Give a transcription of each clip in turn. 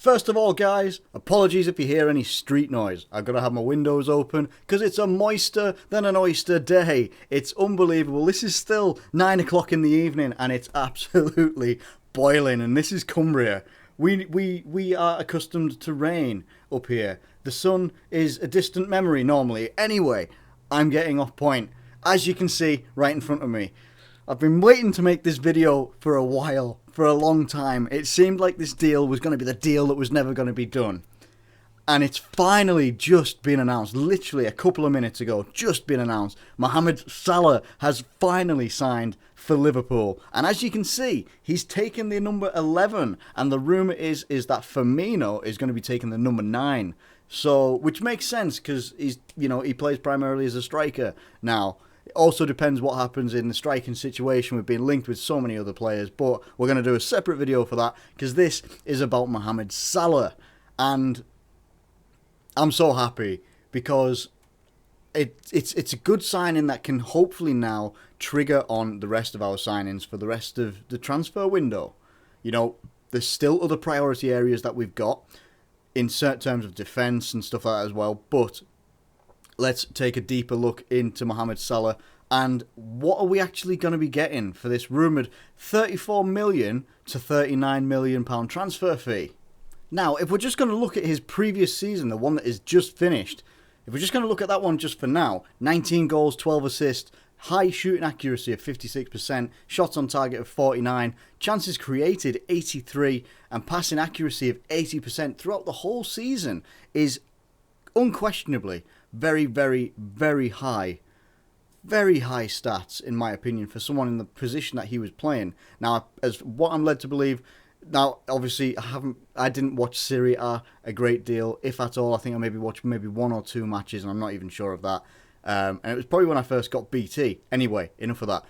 First of all, guys, apologies if you hear any street noise. I've got to have my windows open because it's a moister than an oyster day. It's unbelievable. This is still 9 o'clock in the evening and it's absolutely boiling. And this is Cumbria. We are accustomed to rain up here. The sun is a distant memory normally. Anyway, I'm getting off point. As you can see right in front of me, I've been waiting to make this video for a while, for a long time. It seemed like this deal was going to be the deal that was never going to be done. And it's finally just been announced, literally a couple of minutes ago, just been announced. Mohamed Salah has finally signed for Liverpool. And as you can see, he's taken the number 11. And the rumour is that Firmino is going to be taking the number 9. So, which makes sense because he plays primarily as a striker now. It also depends what happens in the striking situation. We've been linked with so many other players, but we're going to do a separate video for that because this is about Mohamed Salah. And I'm so happy because it's a good signing that can hopefully now trigger on the rest of our signings for the rest of the transfer window. You know, there's still other priority areas that we've got in certain terms of defence and stuff like that as well, but let's take a deeper look into Mohamed Salah and what are we actually going to be getting for this rumoured £34 million to £39 million transfer fee. Now, if we're just going to look at his previous season, the one that is just finished, if we're just going to look at that one just for now, 19 goals, 12 assists, high shooting accuracy of 56%, shots on target of 49, chances created 83, and passing accuracy of 80% throughout the whole season is unquestionably very, very, very high. Very high stats, in my opinion, for someone in the position that he was playing. Now, as what I'm led to believe, now obviously I didn't watch Serie A a great deal, if at all. I think I maybe watched maybe 1 or 2 matches, and I'm not even sure of that. And it was probably when I first got BT. Anyway, enough of that.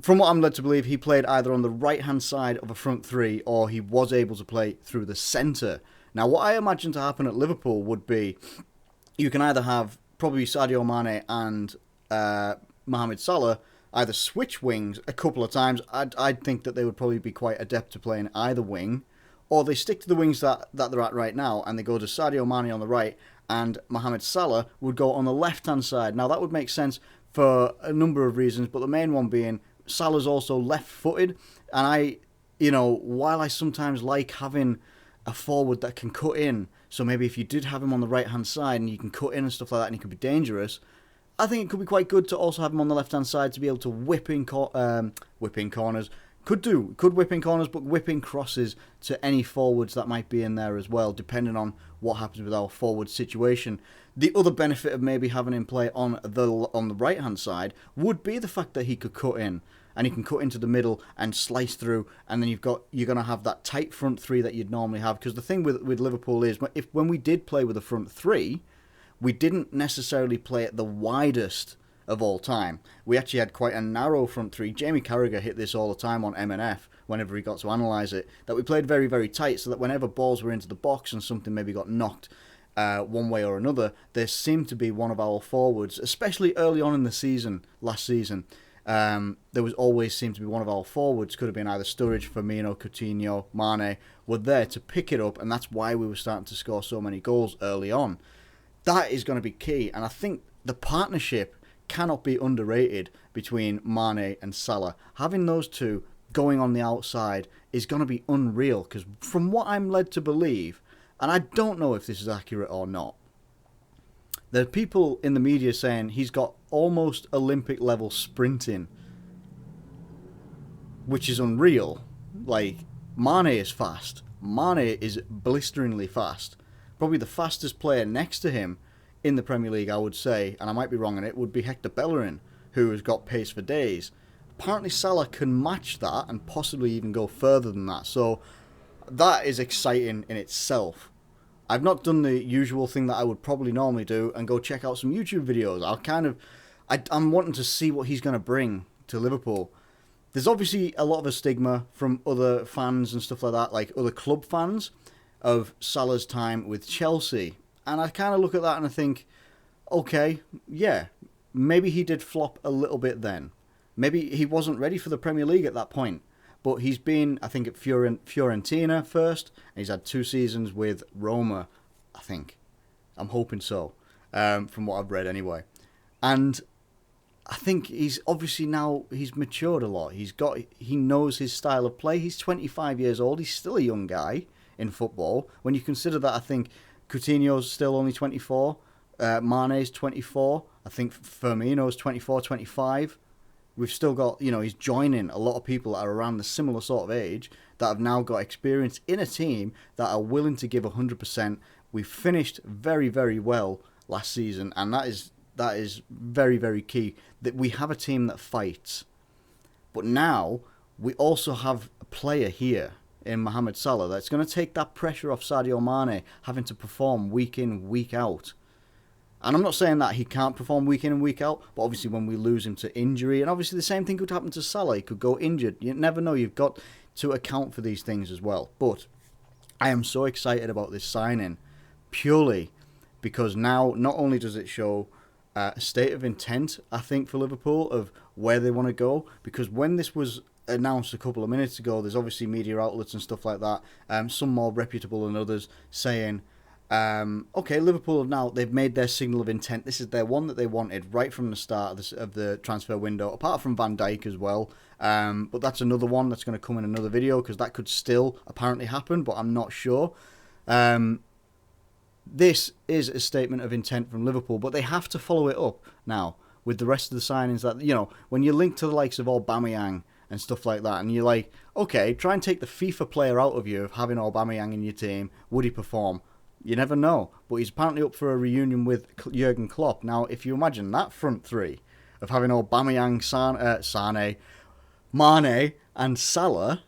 From what I'm led to believe, he played either on the right-hand side of a front three, or he was able to play through the centre. Now, what I imagine to happen at Liverpool would be, you can either have probably Sadio Mane and Mohamed Salah either switch wings a couple of times. I'd think that they would probably be quite adept to playing either wing, or they stick to the wings that they're at right now and they go to Sadio Mane on the right and Mohamed Salah would go on the left-hand side. Now, that would make sense for a number of reasons, but the main one being Salah's also left-footed, and while I sometimes like having a forward that can cut in, so maybe if you did have him on the right-hand side and you can cut in and stuff like that and he could be dangerous, I think it could be quite good to also have him on the left-hand side to be able to whip in corners. Could whip in corners, but whip in crosses to any forwards that might be in there as well, depending on what happens with our forward situation. The other benefit of maybe having him play on the right-hand side would be the fact that he could cut in, and he can cut into the middle and slice through, and then you're going to have that tight front three that you'd normally have. Because the thing with Liverpool is, when we did play with a front three, we didn't necessarily play at the widest of all time. We actually had quite a narrow front three. Jamie Carragher hit this all the time on M&F whenever he got to analyse it, that we played very, very tight, so that whenever balls were into the box and something maybe got knocked one way or another, there seemed to be one of our forwards, especially early on in the season, last season, there was always seemed to be one of our forwards, could have been either Sturridge, Firmino, Coutinho, Mane, were there to pick it up, and that's why we were starting to score so many goals early on. That is going to be key, and I think the partnership cannot be underrated between Mane and Salah. Having those two going on the outside is going to be unreal, because from what I'm led to believe, and I don't know if this is accurate or not, there are people in the media saying he's got almost Olympic level sprinting, which is unreal. Like, Mane is fast. Mane is blisteringly fast. Probably the fastest player next to him in the Premier League, I would say, and I might be wrong on it, would be Hector Bellerin, who has got pace for days. Apparently Salah can match that and possibly even go further than that. So that is exciting in itself. I've not done the usual thing that I would probably normally do and go check out some YouTube videos. I'm wanting to see what he's going to bring to Liverpool. There's obviously a lot of a stigma from other fans and stuff like that, like other club fans, of Salah's time with Chelsea. And I kind of look at that and I think, okay, yeah, maybe he did flop a little bit then. Maybe he wasn't ready for the Premier League at that point. But he's been, I think, at Fiorentina first, and he's had 2 seasons with Roma, I think. I'm hoping so, from what I've read anyway. And I think he's obviously now, he's matured a lot. He knows his style of play. He's 25 years old. He's still a young guy in football. When you consider that, I think Coutinho's still only 24. Mane's 24. I think Firmino's 24, 25. We've still got, he's joining a lot of people that are around the similar sort of age that have now got experience in a team that are willing to give 100%. We finished very, very well last season, and that is very, very key, that we have a team that fights. But now we also have a player here in Mohamed Salah that's going to take that pressure off Sadio Mane having to perform week in, week out. And I'm not saying that he can't perform week in and week out, but obviously when we lose him to injury, and obviously the same thing could happen to Salah, he could go injured. You never know, you've got to account for these things as well. But I am so excited about this signing, purely because now not only does it show a state of intent, I think, for Liverpool of where they want to go, because when this was announced a couple of minutes ago, there's obviously media outlets and stuff like that, some more reputable than others, saying, okay, Liverpool now, they've made their signal of intent. This is their one that they wanted right from the start of the transfer window, apart from Van Dijk as well. But that's another one that's going to come in another video, because that could still apparently happen, but I'm not sure. This is a statement of intent from Liverpool, but they have to follow it up now with the rest of the signings that, when you link to the likes of Aubameyang and stuff like that, and you're like, okay, try and take the FIFA player out of you of having Aubameyang in your team. Would he perform? You never know. But he's apparently up for a reunion with Jurgen Klopp. Now, if you imagine that front three of having Aubameyang, Sane, Mane and Salah,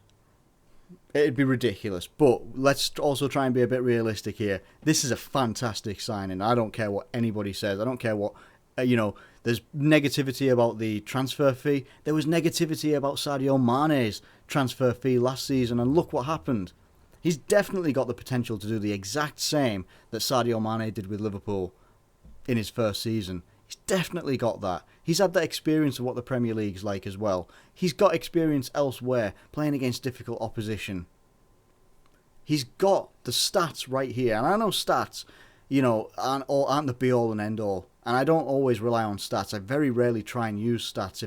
it'd be ridiculous. But let's also try and be a bit realistic here. This is a fantastic signing. I don't care what anybody says. I don't care what, there's negativity about the transfer fee. There was negativity about Sadio Mane's transfer fee last season, and look what happened. He's definitely got the potential to do the exact same that Sadio Mane did with Liverpool in his first season. He's definitely got that. He's had that experience of what the Premier League's like as well. He's got experience elsewhere, playing against difficult opposition. He's got the stats right here. And I know stats, aren't the be-all and end-all. And I don't always rely on stats. I very rarely try and use stats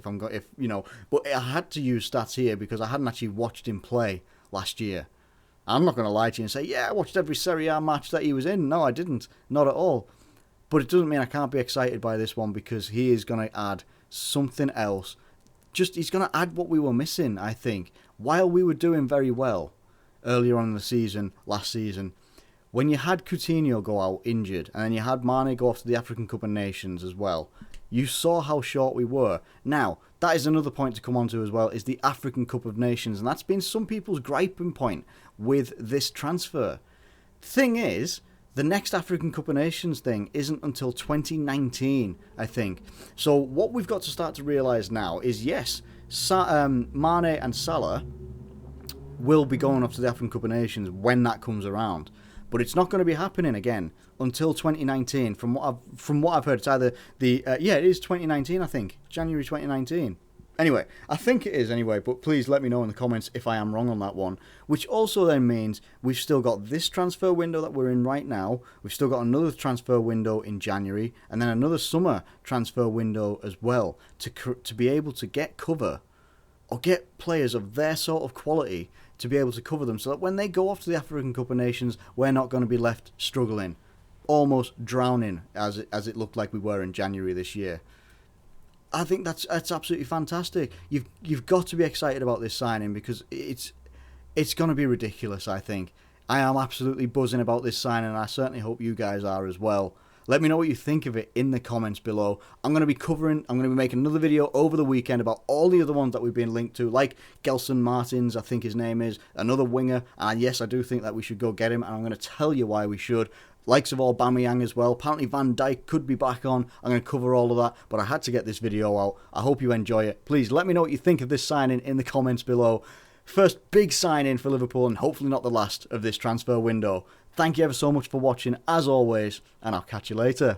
but I had to use stats here because I hadn't actually watched him play last year. I'm not going to lie to you and say, yeah, I watched every Serie A match that he was in. No, I didn't. Not at all. But it doesn't mean I can't be excited by this one, because he is going to add something else. He's going to add what we were missing, I think. While we were doing very well earlier on in the season, last season, when you had Coutinho go out injured, and then you had Mane go off to the African Cup of Nations as well, you saw how short we were. Now, that is another point to come on to as well, is the African Cup of Nations, and that's been some people's griping point with this transfer. Thing is, the next African Cup of Nations thing isn't until 2019, I think. So what we've got to start to realise now is, yes, Mane and Salah will be going off to the African Cup of Nations when that comes around. But it's not going to be happening again until 2019. From what I've heard, it's either it is 2019, I think, January 2019. Anyway, I think it is anyway, but please let me know in the comments if I am wrong on that one. Which also then means we've still got this transfer window that we're in right now. We've still got another transfer window in January, and then another summer transfer window as well to be able to get cover or get players of their sort of quality to be able to cover them, so that when they go off to the African Cup of Nations, we're not going to be left struggling, almost drowning as it looked like we were in January this year. I think that's absolutely fantastic. You've got to be excited about this signing, because it's going to be ridiculous, I think. I am absolutely buzzing about this signing, and I certainly hope you guys are as well. Let me know what you think of it in the comments below. I'm going to be making another video over the weekend about all the other ones that we've been linked to, like Gelson Martins, I think his name is, another winger. And yes, I do think that we should go get him, and I'm going to tell you why we should. Likes of Aubameyang as well. Apparently Van Dijk could be back on. I'm going to cover all of that, but I had to get this video out. I hope you enjoy it. Please let me know what you think of this signing in the comments below. First big signing for Liverpool, and hopefully not the last of this transfer window. Thank you ever so much for watching, as always, and I'll catch you later.